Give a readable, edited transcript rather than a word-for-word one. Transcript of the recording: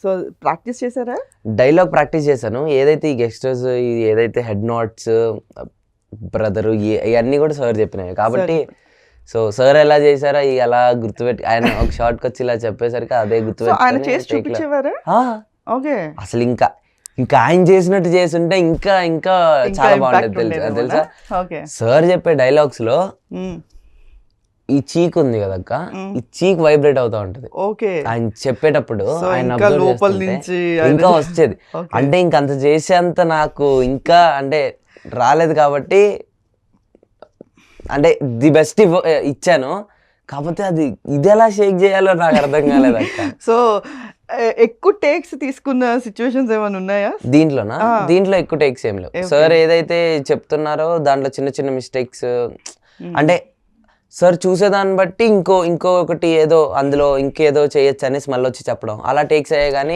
So, practice చేసారా? Dialogue practice చేశాను. ఏదైతే ఈ గెస్టర్స్, ఏదైతే హెడ్ నోట్స్, బ్రదరు ఇయన్నీ కూడా సార్ చెప్పినవి. కాబట్టి సో సార్ ఎలా చేశారో అలా గుర్తుపెట్టి ఆయన ఒక షార్ట్‌కొచ్చి ఇలా చెప్పేసరికి అదే ఆయన గుర్తుపెట్టుకొని చేసి చూపించేవారా? ఓకే. అసలు ఇంకా ఆయన చేసినట్టు చేసుంటే ఇంకా ఇంకా చాలా బాగుండేది తెలుసా? ఓకే. సార్ చెప్పే డైలాగ్స్‌లో ఈ చీక్ ఉంది కదక్క, ఈ చీక్ వైబ్రేట్ అవుతా ఉంటది. ఓకే. ఆయన చెప్పేటప్పుడు ఆయన ఇంకా లోపల నుంచి ఇంకా వచ్చేది. అంటే ఇంకంత చేసేంత నాకు ఇంకా అంటే రాలేదు కాబట్టి అంటే ది బెస్ట్ ఇచ్చాను. కాకపోతే అది ఇది ఎలా షేక్ చేయాలో నాకు అర్థం కాలేదు అక్క. సో ఎక్కువ టేక్స్ తీసుకున్న సిచ్యువేషన్స్ ఏమైనా ఉన్నాయా దీంట్లోనా? దీంట్లో ఎక్కువ టేక్స్ ఏం లేవు. సార్ ఏదైతే చెప్తున్నారో దాంట్లో చిన్న చిన్న మిస్టేక్స్ అంటే సార్ చూసేదాన్ని బట్టి ఇంకొకటి ఏదో అందులో ఇంకేదో చేయొచ్చు అనేసి మళ్ళీ వచ్చి చెప్పడం అలా టేక్స్ అయ్యాయి. కానీ